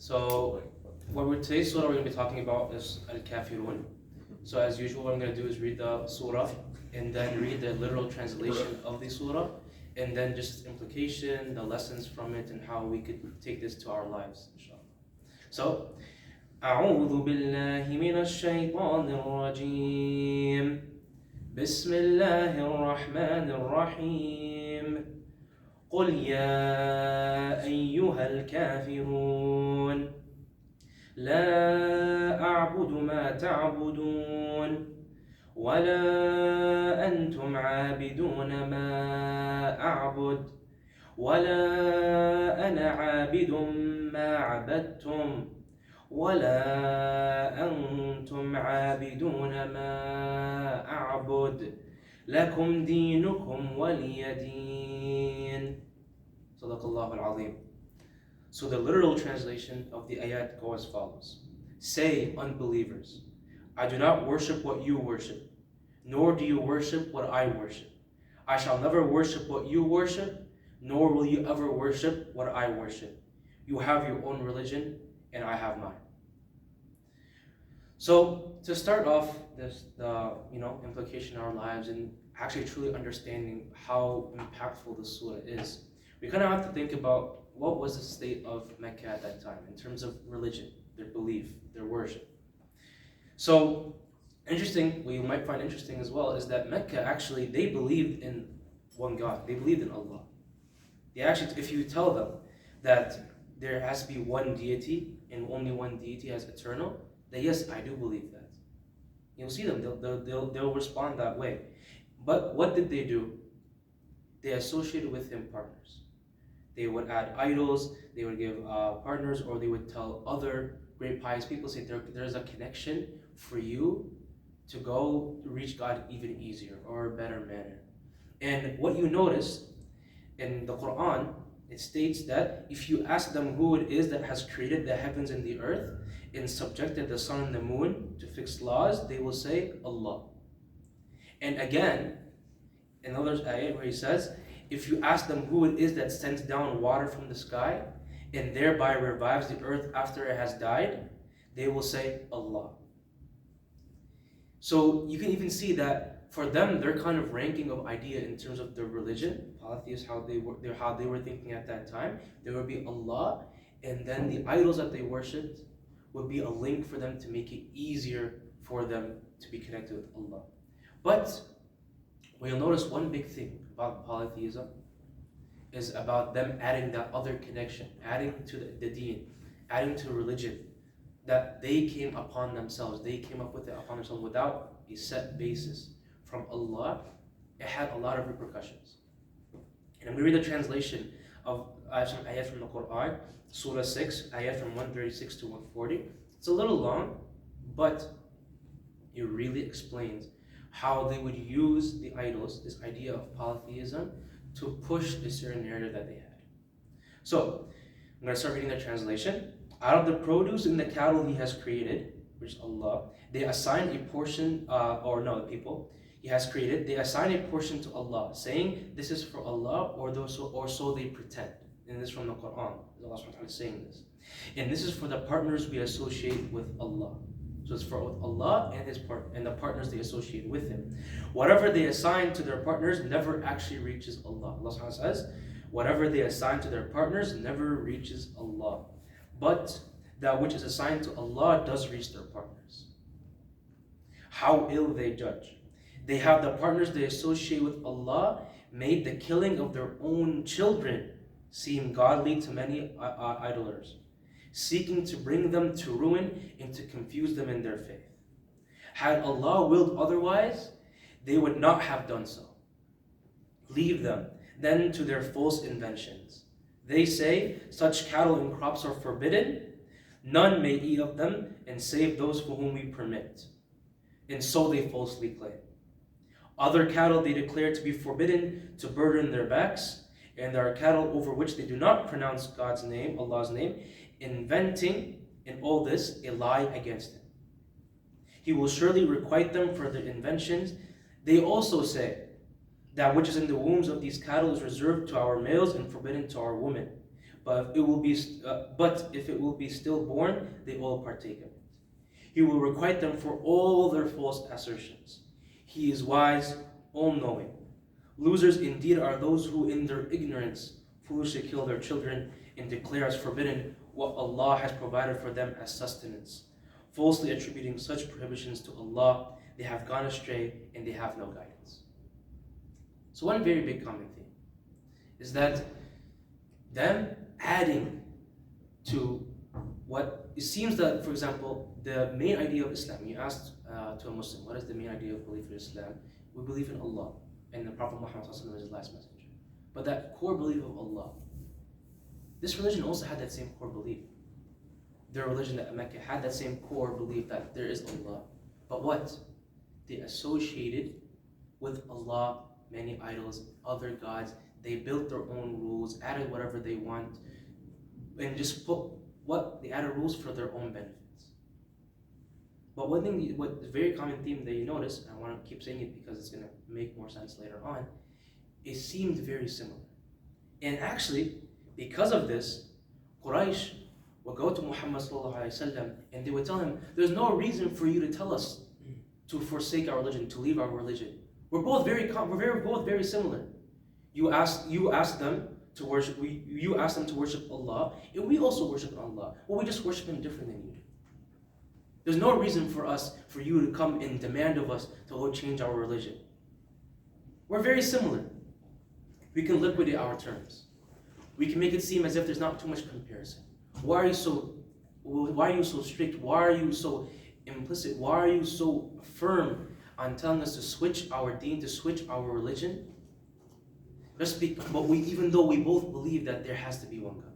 So, today's surah we're going to be talking about is Al-Kafirun. So as usual, what I'm going to do is read the surah and then read the literal translation of the surah and then just its implication, the lessons from it, and how we could take this to our lives, inshallah. So, أعوذ بالله من الشيطان الرجيم بسم الله الرحمن الرحيم قل يا أيها الكافرون لا أعبد ما تعبدون ولا أنتم عابدون ما أعبد ولا أنا عابد ما عبدتم ولا أنتم عابدون ما أعبد لكم دينكم ولي دين. صدق الله العظيم. So the literal translation of the ayat go as follows. Say, unbelievers, I do not worship what you worship, nor do you worship what I worship. I shall never worship what you worship, nor will you ever worship what I worship. You have your own religion, and I have mine. So to start off the implication in our lives and actually truly understanding how impactful the surah is, we kind of have to think about what was the state of Mecca at that time in terms of religion, their belief, their worship. So interesting, what you might find interesting as well is that Mecca actually, they believed in one God. They believed in Allah. They actually, if you tell them that there has to be one deity and only one deity as eternal, then yes, I do believe that. You'll see them, they'll respond that way. But what did they do? They associated with him partners. They would add idols, they would give partners, or they would tell other great pious people, say there's a connection for you to go reach God even easier or a better manner. And what you notice in the Qur'an, it states that if you ask them who it is that has created the heavens and the earth and subjected the sun and the moon to fixed laws, they will say Allah. And again, in another ayat where he says, if you ask them who it is that sends down water from the sky and thereby revives the earth after it has died, they will say Allah. So you can even see that for them, their kind of ranking of idea in terms of their religion, polytheists, how they were thinking at that time, there would be Allah, and then the idols that they worshipped would be a link for them to make it easier for them to be connected with Allah. But we'll notice one big thing about polytheism is about them adding that other connection, adding to the deen, adding to religion that they came upon themselves. They came up with it upon themselves without a set basis from Allah. It had a lot of repercussions. And I'm going to read the translation of some ayat from the Qur'an, Surah 6, ayat from 136 to 140. It's a little long, but it really explains how they would use the idols, this idea of polytheism, to push a certain narrative that they had. So, I'm going to start reading the translation. Out of the produce and the cattle he has created, which is Allah, they assign a portion, he has created, they assign a portion to Allah, saying, this is for Allah, or so they pretend. And this is from the Qur'an, Allah is saying this. And this is for the partners we associate with Allah. So it's for Allah and the partners they associate with Him. Whatever they assign to their partners never actually reaches Allah. Allah says, whatever they assign to their partners never reaches Allah. But that which is assigned to Allah does reach their partners. How ill they judge. They have the partners they associate with Allah made the killing of their own children seem godly to many idlers, seeking to bring them to ruin and to confuse them in their faith. Had Allah willed otherwise, they would not have done so. Leave them then to their false inventions. They say, such cattle and crops are forbidden, none may eat of them, and save those for whom we permit. And so they falsely claim. Other cattle they declare to be forbidden to burden their backs, and there are cattle over which they do not pronounce God's name, Allah's name, inventing in all this a lie against Him. He will surely requite them for their inventions. They also say, that which is in the wombs of these cattle is reserved to our males and forbidden to our women. but if it will be stillborn, they all partake of it. He will requite them for all their false assertions. He is wise, all-knowing. Losers indeed are those who in their ignorance foolishly kill their children and declare as forbidden what Allah has provided for them as sustenance. Falsely attributing such prohibitions to Allah, they have gone astray and they have no guidance. So one very big common theme is that them adding to what it seems that, for example, the main idea of Islam, you asked to a Muslim, what is the main idea of belief in Islam? We believe in Allah and the Prophet Muhammad is his last messenger. But that core belief of Allah, this religion also had that same core belief. Their religion at Mecca had that same core belief that there is Allah. But what? They associated with Allah many idols, other gods. They built their own rules, added whatever they want, and just put they added rules for their own benefits. But one thing, what the very common theme that you notice, and I want to keep saying it because it's going to make more sense later on, it seemed very similar. And actually, because of this, Quraysh would go to Muhammad ﷺ and they would tell him, there's no reason for you to tell us to forsake our religion, to leave our religion. We're both very similar. You ask them to worship. You ask them to worship Allah, and we also worship Allah. Well, we just worship Him different than you do. There's no reason for you to come and demand of us to go change our religion. We're very similar. We can liquidate our terms. We can make it seem as if there's not too much comparison. Why are you so strict? Why are you so implicit? Why are you so firm on telling us to switch our deen, to switch our religion? Even though we both believe that there has to be one God.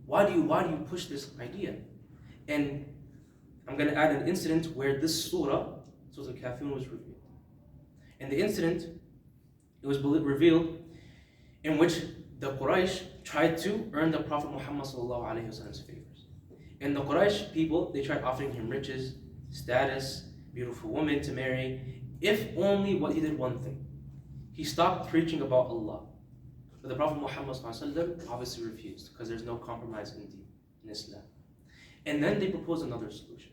Why do you push this idea? And I'm going to add an incident where this surah Al-Kafirun, was revealed. And the incident, it was revealed in which the Quraysh tried to earn the Prophet Muhammad ﷺ's favors. And the Quraysh people, they tried offering him riches, status, beautiful women to marry, if only what he did one thing. He stopped preaching about Allah. But the Prophet Muhammad ﷺ obviously refused, because there's no compromise in Islam. And then they proposed another solution.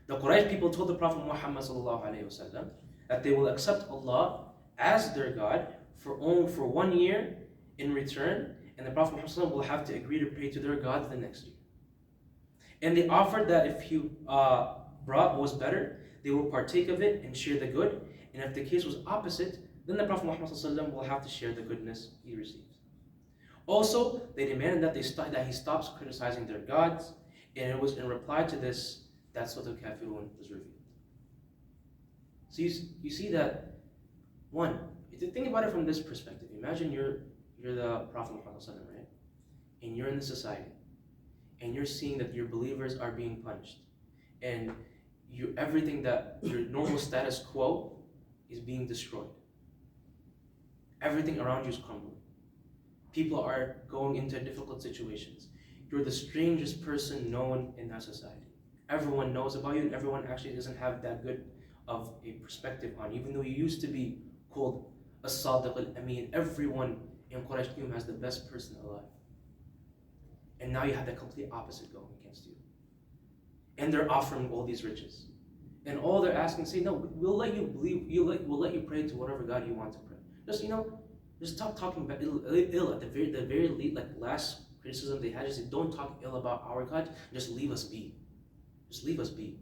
The Quraysh people told the Prophet Muhammad ﷺ that they will accept Allah as their God for 1 year in return, and the Prophet Muhammad ﷺ will have to agree to pray to their gods the next year. And they offered that if he brought what was better, they will partake of it and share the good, and if the case was opposite, then the Prophet Muhammad ﷺ will have to share the goodness he receives. Also, they demanded that he stops criticizing their gods, and it was in reply to this that Surah Al-Kafirun was revealed. So you see that, one, if you think about it from this perspective, imagine you're the Prophet Muhammad ﷺ, right? And you're in the society, and you're seeing that your believers are being punished, and everything that your normal status quo is being destroyed. Everything around you is crumbling. People are going into difficult situations. You're the strangest person known in that society. Everyone knows about you, and everyone actually doesn't have that good of a perspective on you. Even though you used to be called As-Sadiq Al-Amin, everyone in Quraysh knew him as the best person alive. And now you have the complete opposite going against you. And they're offering all these riches. And all they're asking, say, no, we'll let you believe, we'll let you pray to whatever God you want to pray. Just stop talking about ill at the very last criticism they had. Just say, don't talk ill about our God, just leave us be. Just leave us be.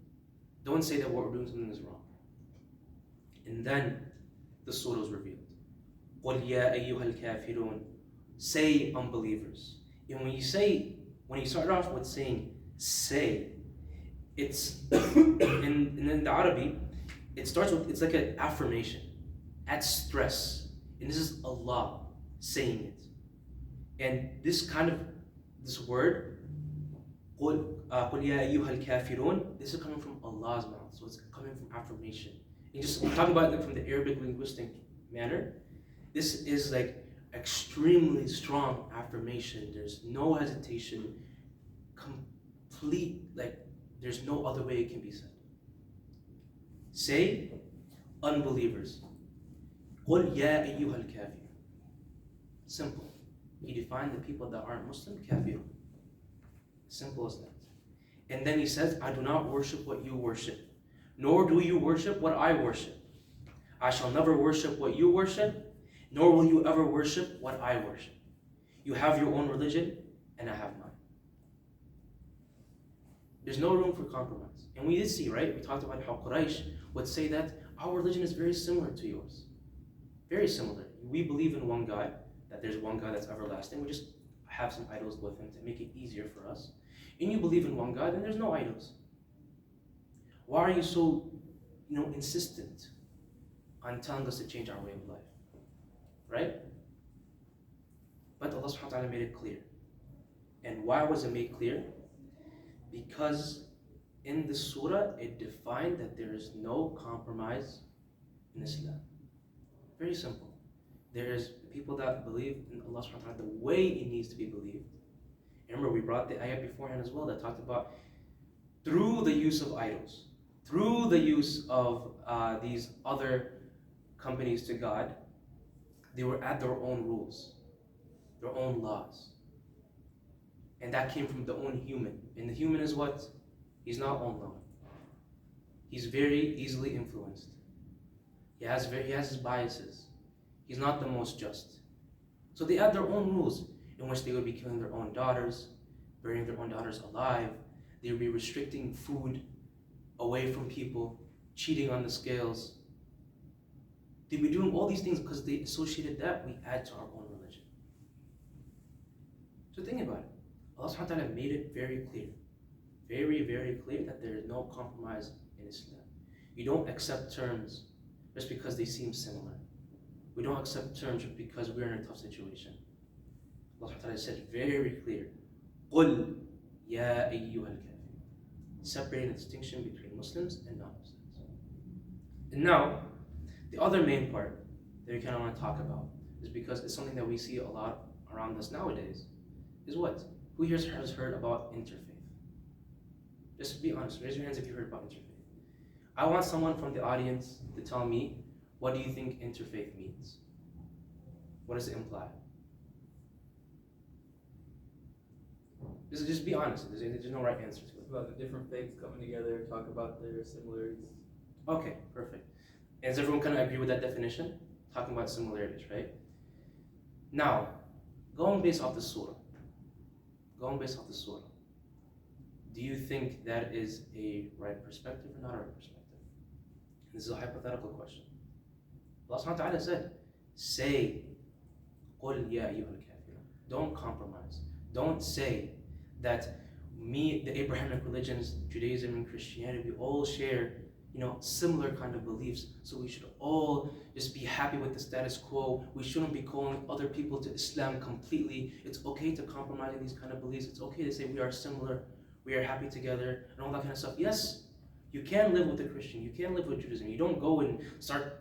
Don't say that what we're doing something is wrong. And then the surah was revealed. قُلْ يَا أَيُّهَا الْكَافِرُونَ. Say, unbelievers. And when you start off with saying say, it's in the Arabic, it's like an affirmation, adds stress. And this is Allah saying it. And this word, قُلْ يَا أَيُّهَا الْكَافِرُونَ, this is coming from Allah's mouth, so it's coming from affirmation. And just talking about it from the Arabic linguistic manner, this is like extremely strong affirmation. There's no hesitation, complete, there's no other way it can be said. Say, unbelievers. قُلْ يَا أَيُّهَا الْكَافِرُونَ. Simple. He defined the people that aren't Muslim, Kafirun. Simple as that. And then he says, I do not worship what you worship, nor do you worship what I worship. I shall never worship what you worship, nor will you ever worship what I worship. You have your own religion, and I have mine. There's no room for compromise. And we did see, right? We talked about how Quraysh would say that our religion is very similar to yours. Very similar. We believe in one God, that there's one God that's everlasting. We just have some idols with him to make it easier for us. And you believe in one God, and there's no idols. Why are you so, insistent on telling us to change our way of life? Right? But Allah subhanahu wa ta'ala made it clear. And why was it made clear? Because in the surah, it defined that there is no compromise in Islam. Very simple. There is people that believe in Allah subhanahu wa ta'ala the way it needs to be believed. Remember, we brought the ayah beforehand as well that talked about through the use of idols, through the use of these other companies to God, they were at their own rules, their own laws. And that came from the own human. And the human is what? He's not all knowing. He's very easily influenced. He has his biases. He's not the most just. So they had their own rules in which they would be killing their own daughters, burying their own daughters alive. They would be restricting food away from people, cheating on the scales. They'd be doing all these things because they associated that we add to our own religion. So think about it. Allah subhanahu wa ta'ala made it very clear, very, very clear that there is no compromise in Islam. You don't accept terms just because they seem similar. We don't accept terms because we're in a tough situation. Allah subhanahu wa ta'ala said very clear, قُلْ يَا أَيُّهَا الْكَافِرُونَ, separating the distinction between Muslims and non-Muslims. And now, the other main part that we kind of want to talk about is because it's something that we see a lot around us nowadays, is what? Who here has heard about interfaith? Just be honest, raise your hands if you heard about interfaith. I want someone from the audience to tell me, what do you think interfaith means? What does it imply? Just be honest, there's no right answer to it. It's about the different faiths coming together, talk about their similarities. Okay, perfect. And does everyone kind of agree with that definition? Talking about similarities, right? Now, going based off the surah, do you think that is a right perspective or not a right perspective? This is a hypothetical question. Allah subhanahu wa ta'ala said, say, قُلْ يَا أَيُّهَا الْكَافِرُونَ. Don't compromise. Don't say that the Abrahamic religions, Judaism and Christianity, we all share, similar kind of beliefs. So we should all just be happy with the status quo. We shouldn't be calling other people to Islam completely. It's okay to compromise these kind of beliefs. It's okay to say we are similar, we are happy together, and all that kind of stuff. Yes, you can live with a Christian, you can live with Judaism. You don't go and start,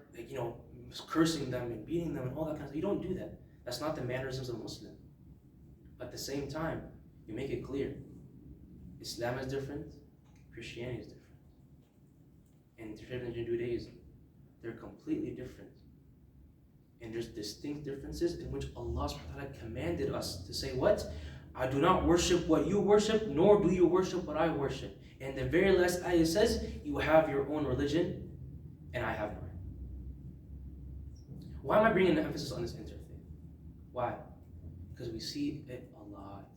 cursing them and beating them and all that kind of stuff. You don't do that. That's not the mannerisms of a Muslim. At the same time, you make it clear. Islam is different, Christianity is different. And different in Judaism, they're completely different. And there's distinct differences in which Allah subhanahu wa ta'ala commanded us to say what? I do not worship what you worship, nor do you worship what I worship. And the very last ayah says, you have your own religion, and I have mine. Why am I bringing the emphasis on this interfaith? Why? Because we see it a lot,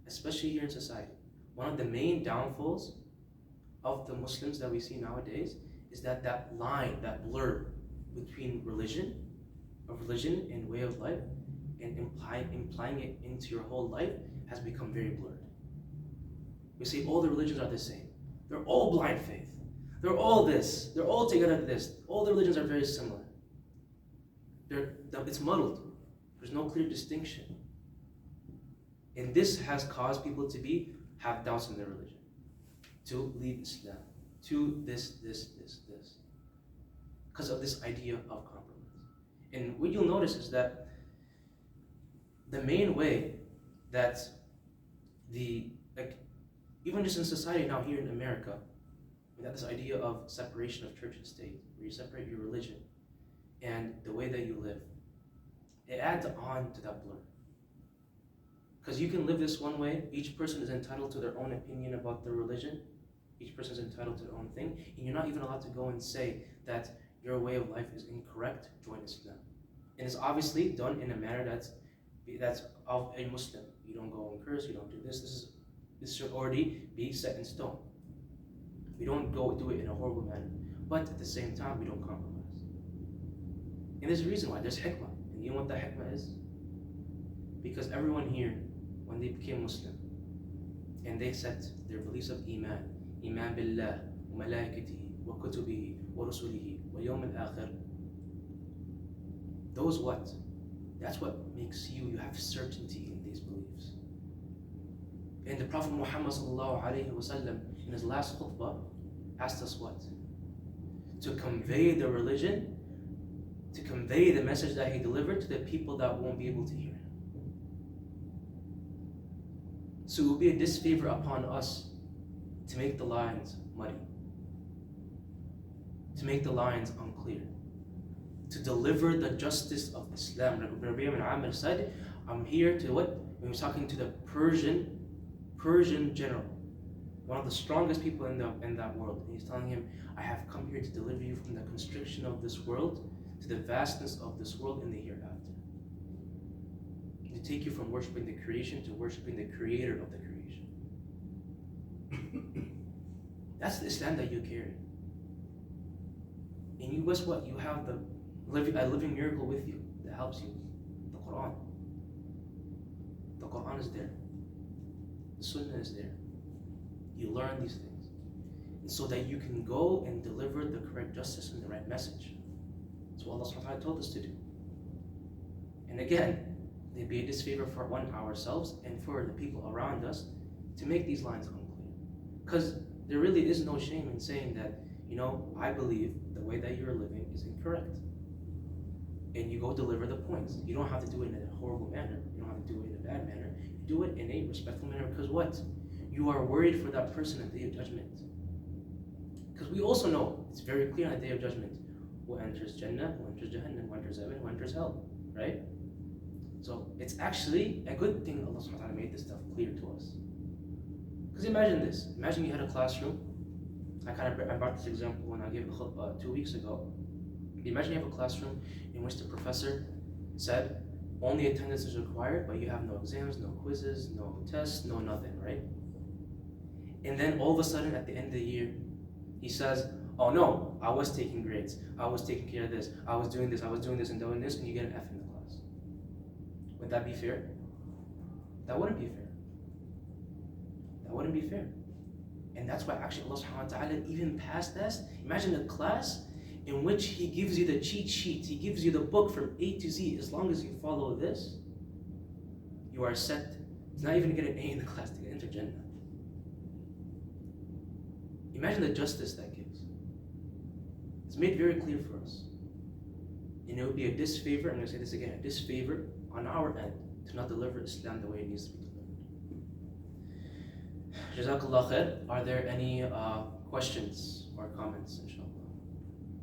especially here in society. One of the main downfalls of the Muslims that we see nowadays is that line, that blur between religion and way of life, and implying it into your whole life has become very blurred. We say all the religions are the same. They're all blind faith. They're all this. They're all together this. All the religions are very similar. It's muddled. There's no clear distinction. And this has caused people to have doubts in their religion, to leave Islam, to this. Because of this idea of compromise. And what you'll notice is that the main way that even just in society now here in America, we have this idea of separation of church and state, where you separate your religion and the way that you live. It adds on to that blur. Because you can live this one way, each person is entitled to their own opinion about their religion, each person is entitled to their own thing, and you're not even allowed to go and say that your way of life is incorrect, join Islam. And it's obviously done in a manner that's of a Muslim. You don't go and curse, you don't do this. This should already be set in stone. We don't go do it in a horrible manner, but at the same time, we don't compromise. And there's a reason why. There's hikmah. And you know what the hikmah is? Because everyone here, when they became Muslim, and they set their beliefs of Iman billah, wa malaikatihi, wa kutubihi, wa rusulihi, wa yawm al-akhir, those what? That's what makes you have certainty in these beliefs. And the Prophet Muhammad sallallahu alaihi wasallam, in his last khutbah, asked us what? To convey the religion, to convey the message that he delivered to the people that won't be able to hear. So it will be a disfavor upon us to make the lines muddy, to make the lines unclear, to deliver the justice of Islam. Like Rabbi ibn Amr said, I'm here to what? When he was talking to the Persian general, one of the strongest people in that world. And he's telling him, I have come here to deliver you from the constriction of this world to the vastness of this world in the hereafter. To take you from worshiping the creation to worshiping the creator of the creation. That's the Islam that you carry. And you, guess what? You have a living miracle with you that helps you. The Qur'an. The Qur'an is there. The Sunnah is there. You learn these things. And so that you can go and deliver the correct justice and the right message. That's what Allah subhanahu wa ta'ala told us to do. And again, it'd be a disfavor for ourselves and for the people around us to make these lines unclear. Because there really is no shame in saying that, I believe the way that you're living is incorrect. And you go deliver the points. You don't have to do it in a horrible manner. You don't have to do it in a bad manner. You do it in a respectful manner, because what? You are worried for that person at the day of judgment. Because we also know, it's very clear on the day of judgment, who enters Jannah, who enters Jahannam, who enters heaven, who enters hell, right? So it's actually a good thing Allah subhanahu wa ta'ala made this stuff clear to us. Because imagine this. Imagine you had a classroom. I brought this example when I gave the khutbah 2 weeks ago. Imagine you have a classroom in which the professor said, only attendance is required, but you have no exams, no quizzes, no tests, no nothing, right? And then all of a sudden at the end of the year, he says, oh no, I was taking grades. I was taking care of this. I was doing this and doing this, and you get an F in the class. Would that be fair? That wouldn't be fair. That wouldn't be fair. And that's why actually Allah subhanahu wa ta'ala even past this. Imagine a class in which He gives you the cheat sheet. He gives you the book from A to Z. As long as you follow this, you are set. It's not even to get an A in the class to get into Jannah. Imagine the justice that gives. It's made very clear for us. And it would be a disfavor, I'm going to say this again, a disfavor on our end to not deliver Islam the way it needs to be delivered. Jazakallah khair. Are there any questions or comments, inshallah?